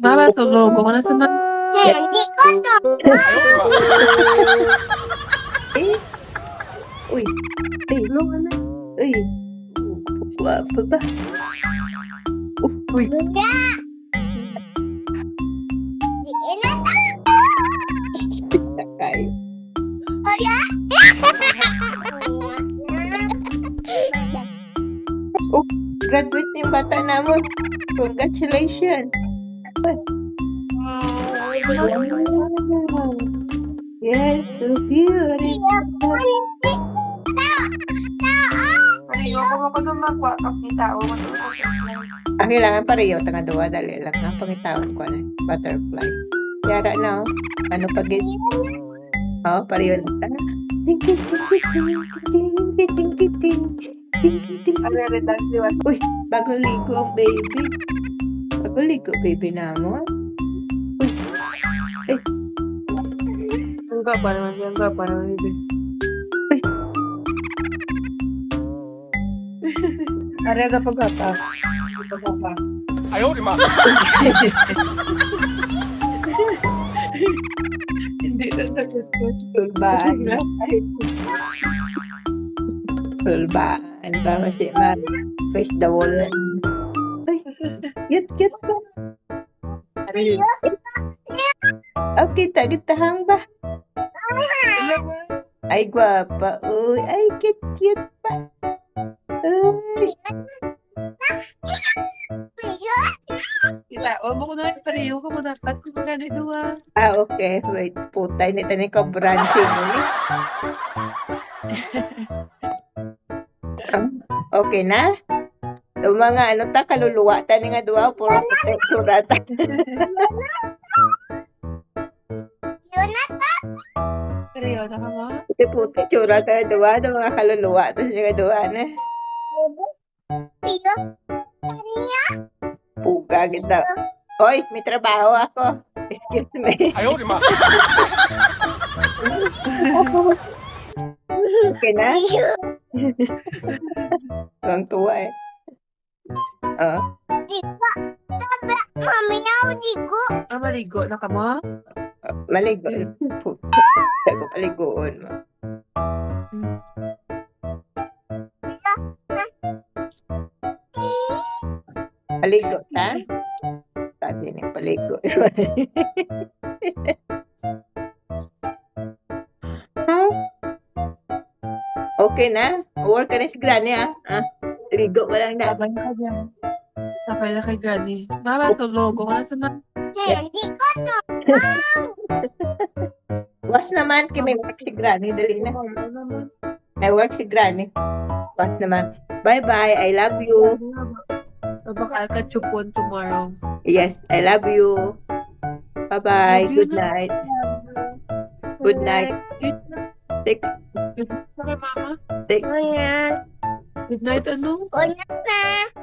Mama, tulog ko na sa mga... Hindi ko to. Eh? Uy. Eh. Uy. Guwapo ba? Uy. Bunda. Di na Kayo. Kaya? Graduate na yung bata namin. Congratulations. Yes, so beautiful. Ayoko ko na magwakap ni tao. Ang kailangan pareho, tanga-duwa, dali lang. Ang pangitawan ko na, butterfly. Yara na, oh. Ano pag oh, pareho na ta. Ting, ting, ting, ting, ting, ting, ting, ting, ting, ting, ting, ting. Uy, bagong ligo ang baby. Bagong ligo, baby naman. Uy, eh, Ang gapa naman yan, gapa naman ito. uy. Arega pag gapa. 哎呦我的妈！ Hindi na sa gusto. Tulbaan. Tulbaan. Ba masih face the wall. Uy, cute ba? Oh, kita hang ba? Ay, guwapa. Uy, ay, cute pa. Uy. Kita, o mo ko na pareho ko mo dapat kung ganito Ah, okay. Wait, putay na tayo ka branching ulit. Okay na? Yung mga ano ta, kaluluwa ta ni nga duwa, puro protection ta. Yun na to. Pareho na ka mo? Ito puti, tsura ta duwa, yung mga kaluluwa ta siya nga duwa na. Pero, kaniya. Puga kita. Hoy, may trabaho ako. Excuse me. 哎呦我的妈！ Okay na? Ang tuwa eh. Ah, Mami na di ko. Ah, maligo na ka mo? maligo. Puta. Sabi ko paliguan mo. Paligo ta? Sabi niya paligo. Okay na? Work ka na si Granny ah. Ligo ko lang na. Sabay na ka dyan. Sabay na kay Gani. Mama, tulog ko na sa mga... Hindi ko to. Was naman, kaya may work si Granny. Dali na. May work si Granny. Was naman. Bye-bye. I love you. Baka ka chupon tomorrow. Yes, I love you. Bye-bye. Love you Good na. night. Good night. Take, Good night, mama. take. Ayan. Good night, ano? Una na.